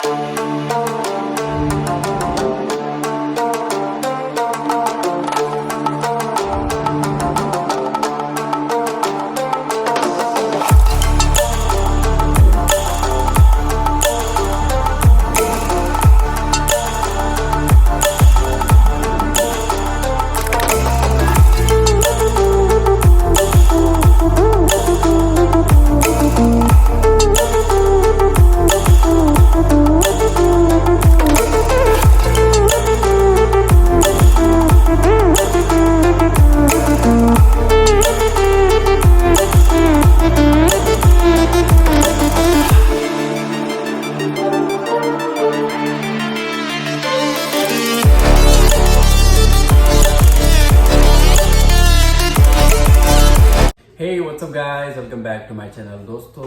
Hey what's up guys, welcome back to my channel. दोस्तों,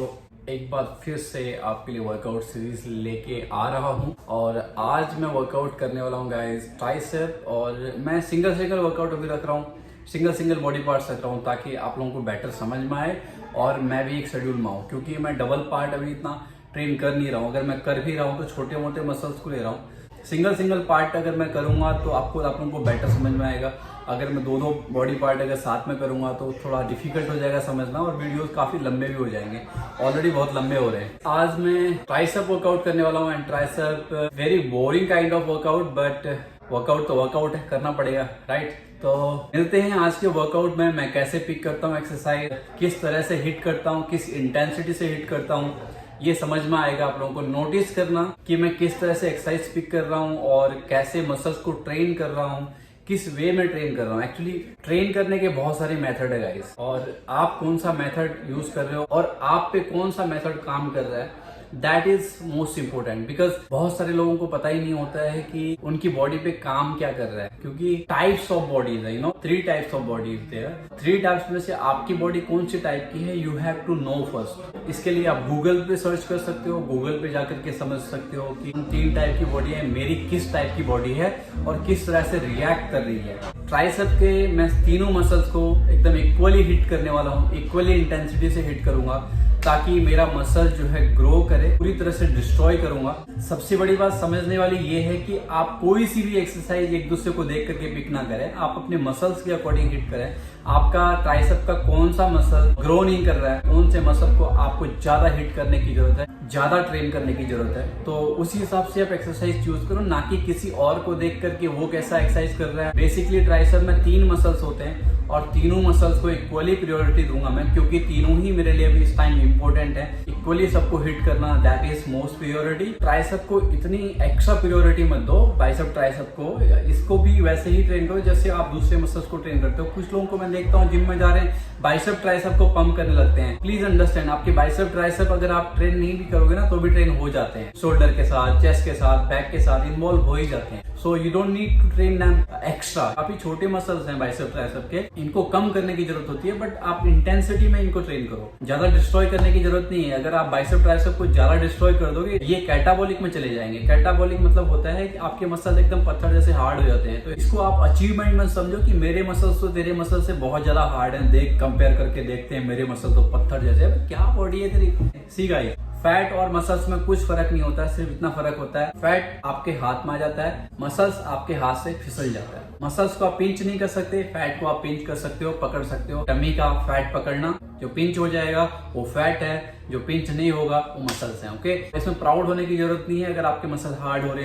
एक बार फिर से आपके लिए वर्कआउट सीरीज लेके आ रहा हूं और आज मैं वर्कआउट करने वाला हूं गाइस ट्राइसेप। और मैं सिंगल वर्कआउट अभी रख रहा हूं, सिंगल बॉडी पार्ट्स रख रहा हूं ताकि आप लोगों को बेटर समझ में आए और मैं भी एक शेड्यूल में आऊँ, क्योंकि मैं डबल पार्ट अभी इतना ट्रेन कर नहीं रहा हूँ। अगर मैं कर भी रहा हूँ तो छोटे मोटे मसल्स को ले रहा हूँ। सिंगल पार्ट अगर मैं करूंगा तो आप लोगों को बेटर समझ में आएगा। अगर मैं दो बॉडी पार्ट अगर साथ में करूंगा तो थोड़ा डिफिकल्ट हो जाएगा समझना और वीडियोस काफी लंबे भी हो जाएंगे। ऑलरेडी बहुत लंबे हो रहे हैं। आज मैं ट्राइसेप वर्कआउट करने वाला हूँ and tricep very boring kind of workout, but workout तो वर्कआउट है, करना पड़ेगा, राइट। तो मिलते हैं आज के वर्कआउट में। मैं कैसे पिक करता हूँ एक्सरसाइज, किस तरह से हिट करता हूँ, किस इंटेंसिटी से हिट करता हूँ, ये समझ में आएगा। आप लोगों को नोटिस करना कि मैं किस तरह से एक्सरसाइज पिक कर रहा हूँ और कैसे मसल्स को ट्रेन कर रहा हूँ, किस वे में ट्रेन कर रहा हूँ। एक्चुअली ट्रेन करने के बहुत सारे मेथड है गाइस, और आप कौन सा मेथड यूज कर रहे हो और आप पे कौन सा मेथड काम कर रहा है, that is most important. Because बहुत सारे लोगों को पता ही नहीं होता है कि उनकी बॉडी पे काम क्या कर रहा है, क्योंकि टाइप्स ऑफ बॉडीज है, 3 types of bodies there. 3 types में से आपकी बॉडी कौन सी टाइप की है, you have to know first. इसके लिए आप गूगल पे सर्च कर सकते हो, गूगल पे जाकर के समझ सकते हो कि 3 टाइप की बॉडी है, मेरी किस टाइप की बॉडी है और किस तरह से रिएक्ट कर रही है। ट्राइसेप के मैं तीनों मसल्स को एकदम इक्वली हिट करने वाला हूँ, इक्वली इंटेंसिटी से हिट करूंगा ताकि मेरा मसल जो है ग्रो करे, पूरी तरह से डिस्ट्रॉय करूंगा। सबसे बड़ी बात समझने वाली ये है कि आप कोई सी भी एक्सरसाइज एक दूसरे को देख करके पिक ना करें, आप अपने मसल्स के अकॉर्डिंग हिट करें। आपका ट्राइसेप का कौन सा मसल ग्रो नहीं कर रहा है, कौन से मसल को आपको ज्यादा हिट करने की जरूरत है, ज्यादा ट्रेन करने की जरूरत है, तो उसी हिसाब से आप एक्सरसाइज चूज करो, ना कि किसी और को देख करके वो कैसा एक्सरसाइज कर रहा है। बेसिकली ट्राइसेप में 3 मसल्स होते हैं और तीनों मसल्स को इक्वली प्रायोरिटी दूंगा मैं, क्योंकि तीनों ही मेरे लिए अभी इस टाइम इंपॉर्टेंट है। इक्वली सबको हिट करना, that is most priority. Tricep को इतनी एक्स्ट्रा प्रायोरिटी मत दो, बाइसेप ट्राइसेप को, इसको भी वैसे ही ट्रेन करो जैसे आप दूसरे मसल्स को ट्रेन करते हो। कुछ लोगों को मैं देखता हूँ जिम में जा रहे हैं, बाइसेप ट्राइसेप को पंप करने लगते हैं। प्लीज अंडरस्टैंड, आपके बाइसेप ट्राइसेप अगर आप ट्रेन नहीं भी करोगे ना तो भी ट्रेन हो जाते हैं। शोल्डर के साथ, चेस्ट के साथ, बैक के साथ इन्वॉल्व हो ही जाते हैं। So you don't need to train them extra. काफी छोटे मसल्स हैं बाइसेप ट्राइसेप के, इनको कम करने की जरूरत होती है, बट आप इंटेंसिटी में इनको ट्रेन करो, ज्यादा डिस्ट्रॉय करने की जरूरत नहीं है। अगर आप बाइसेप ट्राइसेप को ज्यादा डिस्ट्रॉय कर दोगे, ये कैटाबॉलिक में चले जाएंगे। कैटाबॉलिक मतलब होता है कि आपके मसल एकदम पत्थर जैसे हार्ड हो जाते हैं। तो इसको आप अचीवमेंट में समझो कि मेरे मसल्स तो तेरे मसल से बहुत ज्यादा हार्ड है, देख कंपेयर करके देखते हैं, मेरे मसल तो पत्थर जैसे है। क्या बॉडी है तेरी, सी गाइस। फैट और मसल्स में कुछ फर्क नहीं होता है, सिर्फ इतना फर्क होता है फैट आपके हाथ में आ जाता है, मसल्स आपके हाथ से फिसल जाता है। मसल्स को आप पिंच नहीं कर सकते, फैट को आप पिंच कर सकते हो, पकड़ सकते हो। टमी का फैट पकड़ना, जो पिंच हो जाएगा वो फैट है, जो पिंच नहीं होगा वो मसल्स हैं। ओके, इसमें प्राउड होने की जरूरत नहीं है। अगर आपके मसल हार्ड हो रहे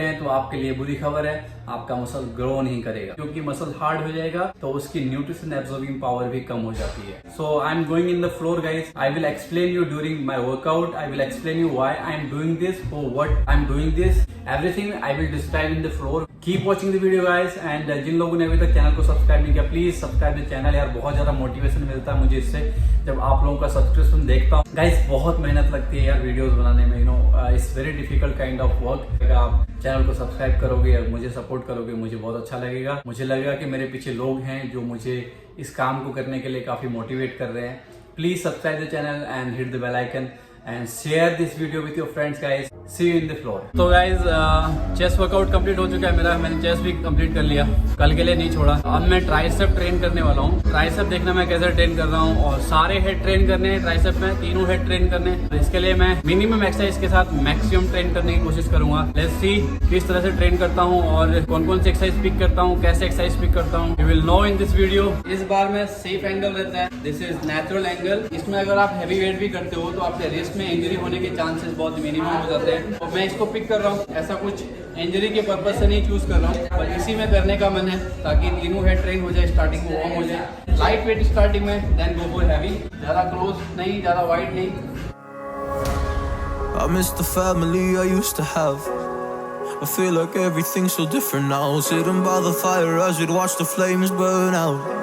हैं तो आपके लिए बुरी खबर है, आपका मसल ग्रो नहीं करेगा, क्योंकि मसल हार्ड हो जाएगा तो उसकी न्यूट्रिशन एब्जॉर्बिंग पावर भी कम हो जाती है। So I am going in the floor guys, I will explain you during my workout, I will explain you why I am doing this, for what I am doing this, everything I will describe in the floor. Keep watching the video guys, and जिन लोगों ने अभी तक channel को subscribe नहीं किया, please subscribe the channel. यार बहुत ज्यादा मोटिवेशन मिलता है मुझे इससे, जब आप लोगों का सब्सक्रिप्शन देखता हूँ। गाइस बहुत मेहनत लगती है यार वीडियोस बनाने में, it's very difficult kind of work. अगर आप चैनल को सब्सक्राइब करोगे और मुझे सपोर्ट करोगे, मुझे बहुत अच्छा लगेगा। मुझे लगेगा कि मेरे पीछे लोग हैं जो मुझे इस काम को करने के लिए काफी मोटिवेट कर रहे हैं। Please subscribe the channel and hit the bell icon and share this video with your friends guys. See you in the floor. तो guys चेस्ट वर्कआउट कंप्लीट हो चुका है मेरा, मैंने चेस्ट भी कंप्लीट कर लिया, कल के लिए नहीं छोड़ा। अब मैं ट्राइसेप ट्रेन करने वाला हूँ। ट्राइसेप देखना मैं कैसे ट्रेन कर रहा हूँ, और सारे हेड ट्रेन करने हैं ट्राइसेप में, तीनों हेड ट्रेन करने हैं। तो इसके लिए मैं मिनिमम एक्सरसाइज के साथ मैक्सिमम ट्रेन करने की कोशिश करूंगा। लेट्स सी किस तरह से ट्रेन करता हूँ और कौन कौन सी एक्सरसाइज पिक करता हूँ, कैसे एक्सरसाइज पिक करता हूँ, you will know in this video. इस बार में सेफ एंगल रहता है, दिस इज नेचुरल एंगल। इसमें अगर आप हैवी वेट भी करते हो तो आपके रिस्ट में इंजरी होने के चांसेस बहुत मिनिमम हो जाते हैं। तो मैं इसको पिक कर रहा हूँ, ऐसा कुछ इंजरी के पर्पज से नहीं चूज कर रहा हूँ, पर इसी में करने का मन है ताकि तीनों हेड ट्रेन हो जाए, स्टार्टिंग में वार्म हो जाए। लाइट वेट स्टार्टिंग में, देन गो फॉर हैवी, ज्यादा क्लोज नहीं, ज्यादा वाइड नहीं। I miss the family I used to have. I feel like everything's so different now. Sitting by the fire as we'd watch the flames burn out.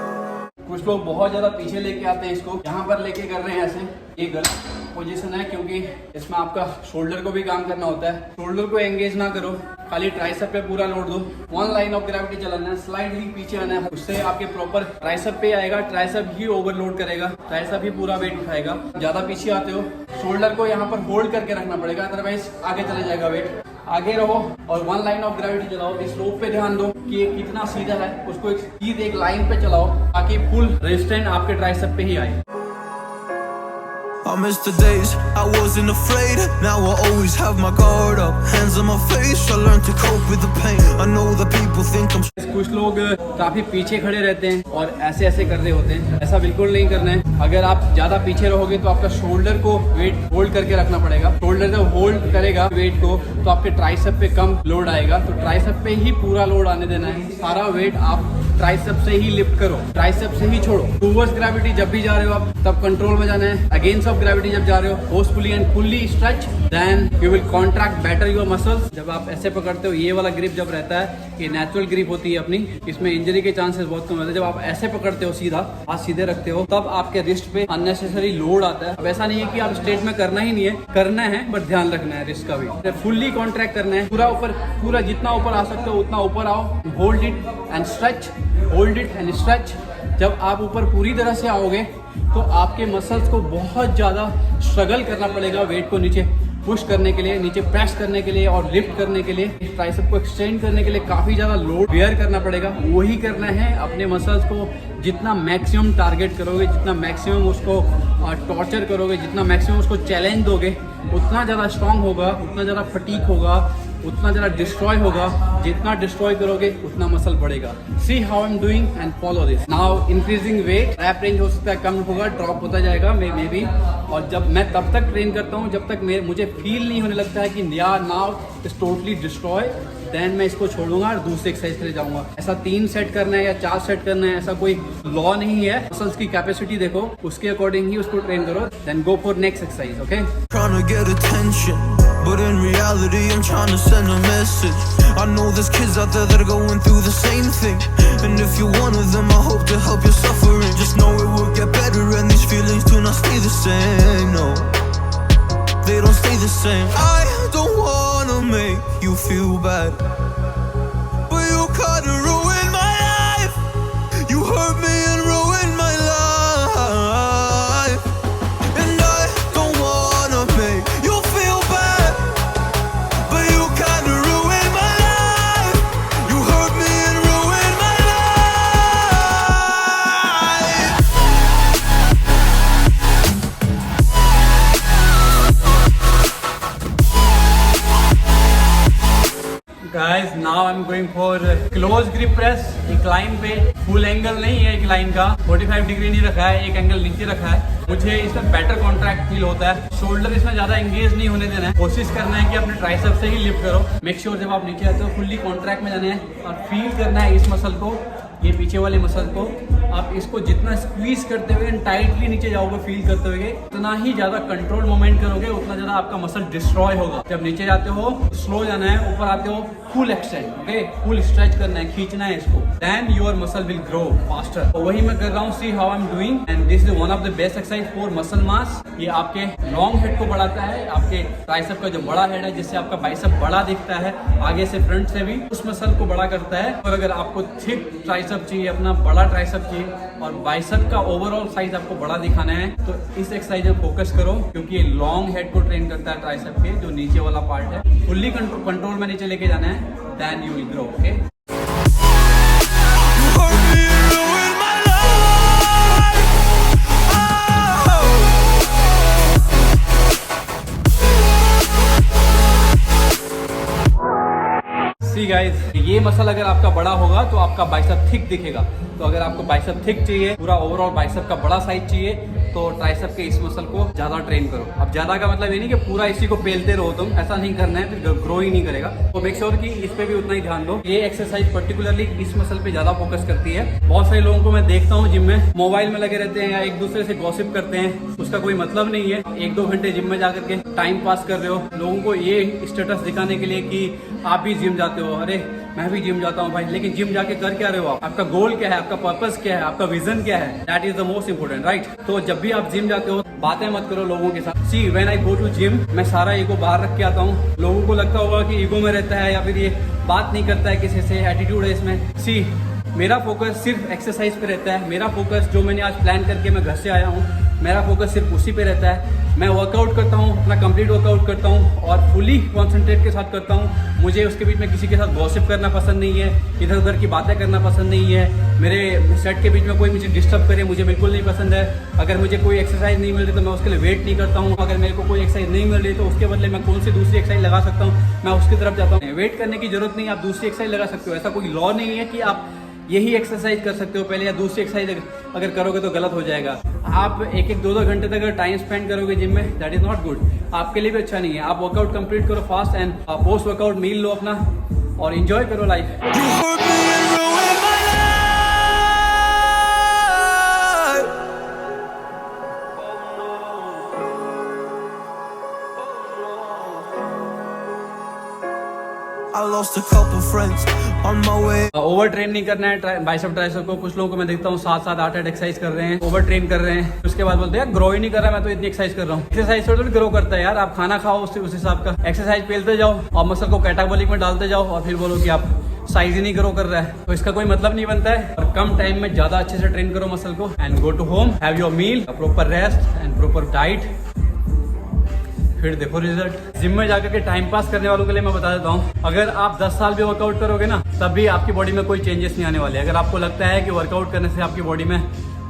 कुछ लोग बहुत ज्यादा पीछे लेके आते हैं इसको, यहाँ पर लेके कर रहे हैं ऐसे। ये गलत पोजीशन है क्योंकि इसमें आपका शोल्डर को भी काम करना होता है। शोल्डर को एंगेज ना करो, खाली ट्राइसेप पे पूरा लोड दो। वन लाइन ऑफ ग्रेविटी चलाना है, स्लाइडली पीछे आना है, उससे आपके प्रॉपर ट्राइसेप पे आएगा। ट्राइसेप ही ओवरलोड करेगा, ट्राइसेप ही पूरा वेट उठाएगा। ज्यादा पीछे आते हो, शोल्डर को यहाँ पर होल्ड करके रखना पड़ेगा, अदरवाइज आगे चले जाएगा वेट। आगे रहो और वन लाइन ऑफ ग्रेविटी चलाओ। इस रोप पे ध्यान दो कि ये कितना सीधा है, उसको एक सीधे एक लाइन पे चलाओ ताकि फुल रेजिस्टेंस आपके ट्राइसेप पे ही आए। I miss the days I wasn't afraid. Now I always have my guard up, hands on my face. I learned to cope with the pain. I know that people think I'm. कुछ लोग काफी पीछे खड़े रहते हैं और ऐसे ऐसे कर रहे होते हैं, ऐसा बिल्कुल नहीं करना है। अगर आप ज्यादा पीछे रहोगे तो आपका शोल्डर को वेट होल्ड करके रखना पड़ेगा। शोल्डर जब होल्ड करेगा वेट को तो आपके ट्राइसेप पे कम लोड आएगा, तो ट्राइसेप पे ही पूरा लोड आने देना है। सारा वेट आप ट्राइसेप से ही लिफ्ट करो, ट्राइसेप से ही छोड़ो। टूवर्ड्स ग्रेविटी जब भी जा रहे हो आप, तब कंट्रोल में जाना है। अगेंस्ट ऑफ ग्रेविटी जब जा रहे हो, forcefully and fully stretch, then you will contract better your muscles. जब आप ऐसे पकड़ते हो, ये वाला ग्रिप जब रहता है, ये नेचुरल ग्रिप होती है अपनी, इसमें इंजरी के चांसेस बहुत कम होते हैं। जब आप ऐसे पकड़ते हो, सीधा हाथ सीधे रखते हो, तब आपके रिस्ट पे अननेसेसरी लोड आता है। अब ऐसा नहीं है कि आप स्ट्रेट में करना ही नहीं है, करना है, बट ध्यान रखना है रिस्ट का भी। फुल्ली कॉन्ट्रैक्ट करना है, पूरा ऊपर, पूरा जितना ऊपर आ सकते हो उतना ऊपर आओ। Hold it and stretch, hold it and stretch. जब आप ऊपर पूरी तरह से आओगे तो आपके मसल्स को बहुत ज़्यादा स्ट्रगल करना पड़ेगा वेट को नीचे पुश करने के लिए, नीचे प्रेस करने के लिए और लिफ्ट करने के लिए। ट्राइसेप को एक्सटेंड करने के लिए काफ़ी ज़्यादा लोड बेयर करना पड़ेगा। वही करना है, अपने मसल्स को जितना मैक्सिमम टारगेट करोगे, जितना मैक्सिमम उसको टॉर्चर करोगे, जितना मैक्सिमम उसको चैलेंज दोगे, उतना ज़्यादा स्ट्रांग होगा, उतना ज़्यादा फटीक होगा, उतना ज़्यादा डिस्ट्रॉय होगा। जितना डिस्ट्रॉय करोगे उतना मसल बढ़ेगा। See how I am doing and follow this. Now increasing weight, rep range हो सकता है कम होगा, ड्रॉप होता जाएगा मे बी। और जब मैं तब तक ट्रेन करता हूँ जब तक मुझे फील नहीं होने लगता है कि यार now is totally destroy, then मैं इसको छोड़ूंगा और दूसरे एक्सरसाइज के लिए जाऊंगा। ऐसा 3 सेट करना है या 4 सेट करना है, ऐसा कोई लॉ नहीं है। मसल्स की कैपेसिटी देखो, उसके अकॉर्डिंग ही उसको ट्रेन करो, then go for next exercise. Okay, Trying to get attention, but in reality I'm trying to send a message. I know there's kids out there that are going through the same thing, and if you're one of them I hope to help your suffering. Just know it will get better and these feelings do not stay the same. No, they don't stay the same. I don't wanna make you feel bad, but you kinda ruined my life. You hurt me and ruined my life, and I don't wanna make you feel bad, but you kinda ruined my life. You hurt me and ruined my guys now I am going for close grip press. Incline पे, full angle नहीं है incline का, 45 degree नहीं रखा है, एक angle नीचे रखा है। मुझे इसमें बेटर कॉन्ट्रैक्ट फील होता है। शोल्डर इसमें ज्यादा एंगेज नहीं होने देना है, कोशिश करना है कि अपने ट्राइसेप से ही लिफ्ट करो। मेक श्योर जब आप नीचे आते हो फुल्ली कॉन्ट्रैक्ट में जाना है और फील करना है इस मसल को, ये पीछे वाले मसल को। आप इसको जितना स्क्वीज करते हुए टाइटली नीचे जाओगे फील करते हुए, उतना ही ज्यादा कंट्रोल मोमेंट करोगे, उतना ज्यादा आपका मसल डिस्ट्रॉय होगा। जब नीचे जाते हो स्लो जाना है, ऊपर आते हो full extend, okay, full stretch करना है, खींचना है इसको, then your muscle will grow faster. तो वही मैं कर रहा हूँ। See how I am doing and this is one of the best exercise for muscle mass. ये आपके लॉन्ग हेड को बढ़ाता है, आपके ट्राइसेप का जो बड़ा हेड है जिससे आपका बाइसेप बड़ा दिखता है आगे से फ्रंट से भी, उस मसल को बड़ा करता है। और अगर आपको थिक ट्राइसेप ट्राइसेप चाहिए, अपना बड़ा ट्राइसेप चाहिए और बाइसेप का ओवरऑल साइज आपको बड़ा दिखाना है तो इस एक्सरसाइज में फोकस करो, क्योंकि ये लॉन्ग हेड को ट्रेन करता है ट्राइसेप के जो नीचे वाला पार्ट है। फुल्ली कंट्रोल में नीचे लेके जाना है, then you will grow. Okay, see guys, ये मसल अगर आपका बड़ा होगा तो आपका बाइसेप थिक दिखेगा। तो अगर आपको बाइसेप थिक चाहिए, पूरा ओवरऑल बाइसेप का बड़ा साइज चाहिए, तो ट्राइसेप के इस मसल को ज्यादा ट्रेन करो। अब ज्यादा का मतलब ये नहीं कि पूरा इसी को पेलते रहो, तुम ऐसा नहीं करना है, फिर ग्रो ही नहीं करेगा। तो मेक श्योर कि इस पे भी उतना ही ध्यान दो। ये एक्सरसाइज पर्टिकुलरली इस मसल पे ज्यादा फोकस करती है। बहुत सारे लोगों को मैं देखता हूँ जिम में मोबाइल में लगे रहते हैं या एक दूसरे से गॉसिप करते हैं, उसका कोई मतलब नहीं है। 1-2 घंटे जिम में जाकर के टाइम पास कर रहे हो, लोगों को ये स्टेटस दिखाने के लिए कि आप भी जिम जाते हो। अरे मैं भी जिम जाता हूँ भाई, लेकिन जिम जाके कर क्या रहे हो आप? आपका गोल क्या है, आपका पर्पस क्या है, आपका विजन क्या है? That is the most important, right? तो जब भी आप जिम जाते हो बातें मत करो लोगों के साथ। See when I go to gym, मैं सारा ईगो बाहर रख के आता हूँ। लोगों को लगता होगा कि ईगो में रहता है या फिर ये बात नहीं करता है किसी से, एटीट्यूड है इसमें। सी मेरा फोकस सिर्फ एक्सरसाइज पे रहता है। मेरा फोकस जो मैंने आज प्लान करके मैं घर से आया हूँ, मेरा फोकस सिर्फ उसी पे रहता है। मैं वर्कआउट करता हूँ, अपना कंप्लीट वर्कआउट करता हूँ और फुली कॉन्सेंट्रेट के साथ करता हूँ। मुझे उसके बीच में किसी के साथ गॉसिप करना पसंद नहीं है, इधर उधर की बातें करना पसंद नहीं है। मेरे सेट के बीच में कोई मुझे डिस्टर्ब करे, मुझे बिल्कुल नहीं पसंद है। अगर मुझे कोई एक्सरसाइज नहीं मिल रही तो मैं उसके लिए वेट नहीं करता हूँ। अगर मेरे को कोई एक्सरसाइज नहीं मिल रही तो उसके बदले मैं कौन सी दूसरी एक्सरसाइज लगा सकता हूँ, मैं उसकी तरफ जाता हूँ। वेट करने की जरूरत नहीं, आप दूसरी एक्सरसाइज लगा सकते हो। ऐसा कोई लॉ नहीं है कि आप यही एक्सरसाइज कर सकते हो पहले या दूसरी एक्सरसाइज अगर करोगे तो गलत हो जाएगा। आप 1-1, 2-2 घंटे तक अगर टाइम स्पेंड करोगे जिम में, दैट इज नॉट गुड, आपके लिए भी अच्छा नहीं है। आप वर्कआउट कंप्लीट करो fast and post workout meal लो अपना और एंजॉय करो life. I lost a couple friends on my way. Over train नहीं करना है बाइसेप ट्राइसेप को। कुछ लोगों को मैं देखता हूँ 7-7, 8-8 एक्सरसाइज कर रहे हैं, ओवर ट्रेन कर रहे हैं। उसके बाद बोलते हैं ग्रो ही नहीं कर रहा, मैं तो इतनी एक्सरसाइज कर रहा हूँ। एक्सरसाइज थोड़ी ग्रो करता है यार, आप खाना खाओ उससे उस हिसाब का। एक्सरसाइज पेलते जाओ और मसल को कैटाबॉलिक में डालते जाओ और फिर बोलो कि आप साइज ही नहीं ग्रो कर रहा है, तो इसका कोई मतलब नहीं बनता है। और कम टाइम में ज्यादा अच्छे से ट्रेन करो मसल को and go to home, have your meal, proper rest and proper diet, फिर देखो रिजल्ट। जिम में जाकर के टाइम पास करने वालों के लिए मैं बता देता हूँ, अगर आप 10 साल भी वर्कआउट करोगे ना, तब भी आपकी बॉडी में कोई चेंजेस नहीं आने वाले। अगर आपको लगता है कि वर्कआउट करने से आपकी बॉडी में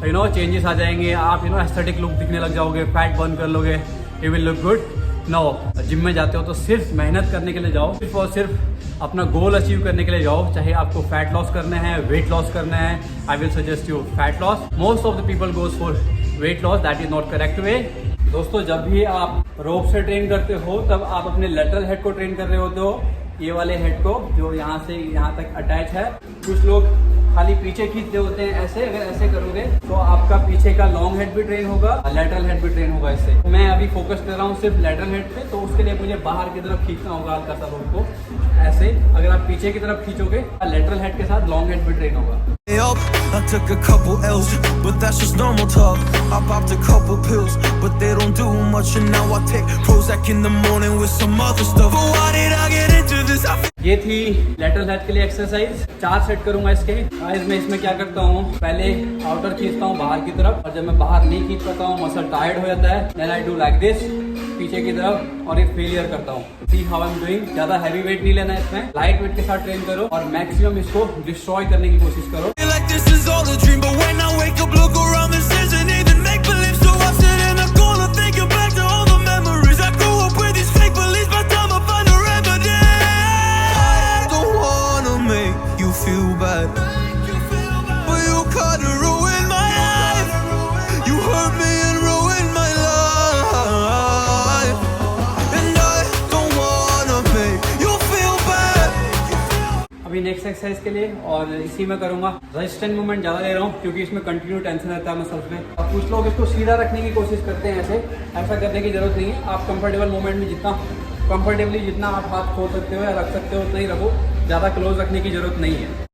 चेंजेस आ जाएंगे, आप एस्थेटिक लुक दिखने लग जाओगे, फैट बर्न कर लोगे, you will look good, no. Gym में जाते हो तो सिर्फ मेहनत करने के लिए जाओ, सिर्फ और सिर्फ अपना गोल अचीव करने के लिए जाओ। चाहे आपको फैट लॉस करना है, वेट लॉस करना है, I will suggest you fat loss. Most of the people goes for weight loss, that is not correct way. दोस्तों, जब भी आप रोप से ट्रेन करते हो तब आप अपने लेटरल हेड को ट्रेन कर रहे होते हो, ये वाले हेड को जो यहाँ से यहाँ तक अटैच है। कुछ लोग खाली पीछे खींचते होते हैं ऐसे, अगर ऐसे करोगे तो आपका पीछे का लॉन्ग हेड भी ट्रेन होगा, लेटरल हेड भी ट्रेन होगा इससे। मैं अभी फोकस कर रहा हूँ सिर्फ लेटरल हेड पे, तो उसके लिए मुझे बाहर की तरफ खींचना होगा हल्का सा रोप को ऐसे। अगर आप पीछे की तरफ खींचोगे लेटरल हेड के साथ लॉन्ग हेड भी ट्रेन होगा। I took a couple L's, but that's just normal talk. I popped a couple pills, but they don't do much. And now I take Prozac in the morning with some other stuff. But why did I get into this? ये थी lateral head के लिए exercise. 4 set करूंगा इसके। Guys, मैं इसमें क्या करता हूँ, पहले आउटर खींचता हूँ बाहर की तरफ, और जब मैं बाहर नहीं खींच पाता हूँ, मसल टायर्ड हो जाता है, then I do like this पीछे की तरफ और एक फेलियर करता हूँ। See how I am doing. ज्यादा हैवी वेट नहीं लेना है इसमें, लाइट वेट के साथ ट्रेन करो और मैक्सिमम इसको डिस्ट्रॉय करने की कोशिश करो। This is all a dream, but when I wake up, look around, this isn't even make believe. So I sit in a corner thinking back to all the memories I grew up with. These fake beliefs, by the time I find a remedy. I don't wanna make you feel bad, but you kinda ruined my life. You hurt me and ruined my life, and I don't wanna make you feel bad. अभी next exercise के लिए और इसी में करूंगा। Resistant movement ज्यादा ले रहा हूँ क्योंकि इसमें कंटिन्यू टेंशन रहता है मसल्स में। और कुछ लोग इसको सीधा रखने की कोशिश करते हैं, ऐसा करने की जरूरत नहीं है। आप कंफर्टेबल मूवमेंट में जितना आप हाथ खोल सकते हो या रख सकते हो उतना ही रखो, ज्यादा क्लोज रखने की जरूरत नहीं है।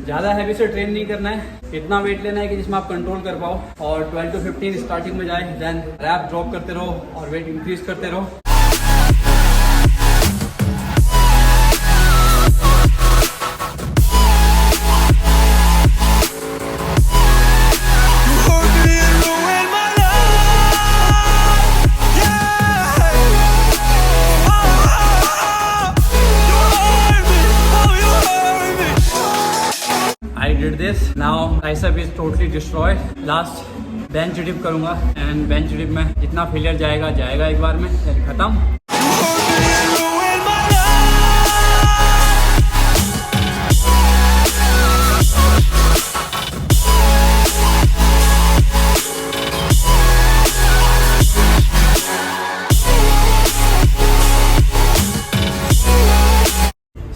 ज़्यादा हैवी से ट्रेन नहीं करना है, इतना वेट लेना है कि जिसमें आप कंट्रोल कर पाओ और 12 to 15 स्टार्टिंग में जाए, देन रैप ड्रॉप करते रहो और वेट इंक्रीज करते रहो। I did this. Now tricep is totally destroyed. Last bench dip करूँगा and bench dip में जितना फेलियर जाएगा एक बार में, then खत्म।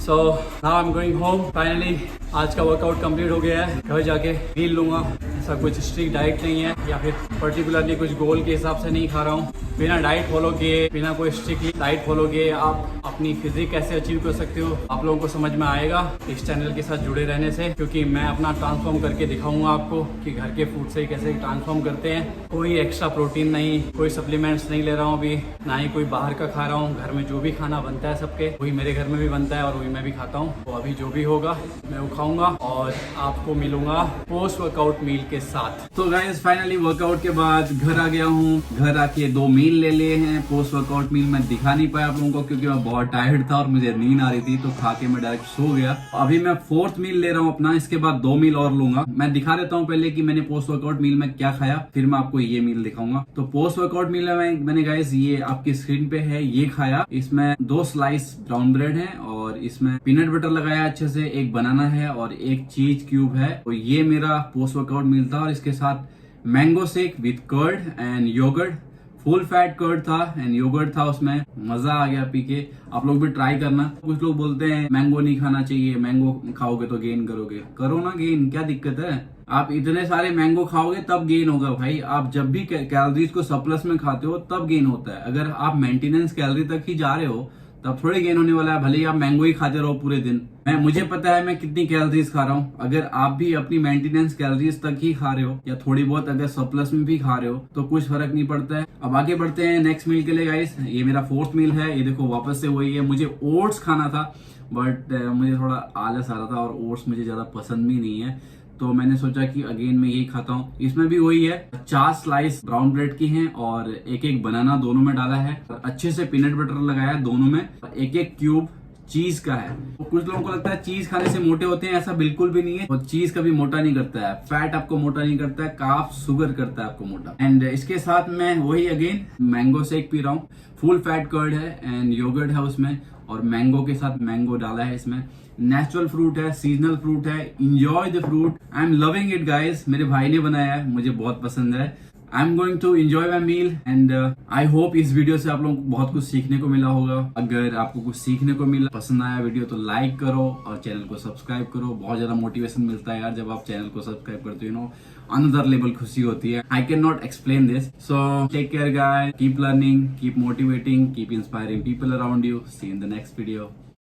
So now I'm going home. Finally आज का वर्कआउट कंप्लीट हो गया है। घर जाके मील लूँगा। ऐसा कुछ स्ट्रिक्ट डाइट नहीं है या फिर पर्टिकुलरली कुछ गोल के हिसाब से नहीं खा रहा हूँ। बिना डाइट फॉलो किए, बिना कोई स्ट्रिक्टली डाइट फॉलो किए आप अपनी फिजिक कैसे अचीव कर सकते हो, आप लोगों को समझ में आएगा इस चैनल के साथ जुड़े रहने से, क्योंकि मैं अपना ट्रांसफॉर्म करके दिखाऊंगा आपको कि घर के फूड से कैसे ट्रांसफॉर्म करते हैं। कोई एक्स्ट्रा प्रोटीन नहीं, कोई सप्लीमेंट्स नहीं ले रहा हूँ अभी, ना ही कोई बाहर का खा रहा हूँ। घर में जो भी खाना बनता है सबके, वही मेरे घर में भी बनता है और वही मैं भी खाता हूँ। तो अभी जो भी होगा मैं वो खाऊंगा और आपको मिलूंगा पोस्ट वर्कआउट मील के साथ। तो गाइस फाइनली वर्कआउट के बाद घर आ गया हूँ। घर आके 2 मील ले लिए हैं। पोस्ट वर्कआउट मील मैं दिखा नहीं पाया आप लोगों को क्योंकि मैं बहुत टायर्ड था और मुझे नींद आ रही थी, तो खा के मैं डायरेक्ट सो गया। अभी मैं 4th मील ले रहा हूँ अपना, इसके बाद 2 मील और लूंगा। मैं दिखा देता हूँ पहले कि मैंने पोस्ट वर्कआउट मील में क्या खाया, फिर मैं आपको ये मील दिखाऊंगा। तो पोस्ट वर्कआउट मील में मैंने गाइस ये आपकी स्क्रीन पे है, ये खाया। इसमें 2 स्लाइस ब्राउन ब्रेड है और इसमें पीनट बटर लगाया अच्छे से, एक बनाना है और एक चीज क्यूब है। तो ये मेरा पोस्ट वर्कआउट मील था और इसके साथ mango shake with curd and yogurt, full fat curd था एंड योगर्ट था उसमें। मजा आ गया पी के। आप लोग भी ट्राई करना। कुछ लोग बोलते हैं मैंगो नहीं खाना चाहिए, मैंगो खाओगे तो गेन करोगे। करो ना गेन, क्या दिक्कत है। आप इतने सारे मैंगो खाओगे तब गेन होगा भाई। आप जब भी कैलोरीज को सरप्लस में खाते हो तब गेन होता है। अगर आप मेंटेनेंस कैलोरी तक ही जा रहे हो तब थोड़े गेन होने वाला है, भले ही आप मैंगो ही खाते रहो पूरे दिन। मुझे पता है मैं कितनी कैलोरीज खा रहा हूँ। अगर आप भी अपनी मेंटेनेंस कैलोरीज तक ही खा रहे हो या थोड़ी बहुत अगर सरप्लस में भी खा रहे हो तो कुछ फर्क नहीं पड़ता है। अब आगे बढ़ते हैं नेक्स्ट मील के लिए गाइस। ये मेरा 4th मील है। ये देखो वापस से वही है। मुझे ओट्स खाना था बट मुझे थोड़ा आलस आ रहा था और ओट्स मुझे ज्यादा पसंद भी नहीं है, तो मैंने सोचा कि अगेन मैं यही खाता हूँ। इसमें भी वही है, 4 स्लाइस ब्राउन ब्रेड की हैं और एक बनाना दोनों में डाला है। अच्छे से पीनट बटर लगाया है दोनों में। एक क्यूब चीज का है। तो कुछ लोगों को लगता है चीज खाने से मोटे होते हैं, ऐसा बिल्कुल भी नहीं है। और चीज कभी मोटा नहीं करता है। फैट आपको मोटा नहीं करता है, कार्ब शुगर करता है आपको मोटा। एंड इसके साथ मैं वही अगेन मैंगो शेक पी रहा हूँ। फुल फैट कर्ड है एंड योगर्ट है उसमें और मैंगो के साथ मैंगो डाला है इसमें। नेचुरल फ्रूट है, सीजनल फ्रूट है। Enjoy the fruit. I am loving it guys. मेरे भाई ने बनाया है, मुझे बहुत पसंद है। I am going to enjoy my meal and I hope इस वीडियो से आप लोगों को बहुत कुछ सीखने को मिला होगा। अगर आपको कुछ सीखने को मिला, पसंद आया वीडियो तो लाइक करो और चैनल को सब्सक्राइब करो। बहुत ज्यादा मोटिवेशन मिलता है यार जब आप चैनल को सब्सक्राइब करते हो। नो अनदर लेवल खुशी होती है। I can not explain this. So take care guys, keep learning, keep motivating, keep inspiring people around you. See in the next video.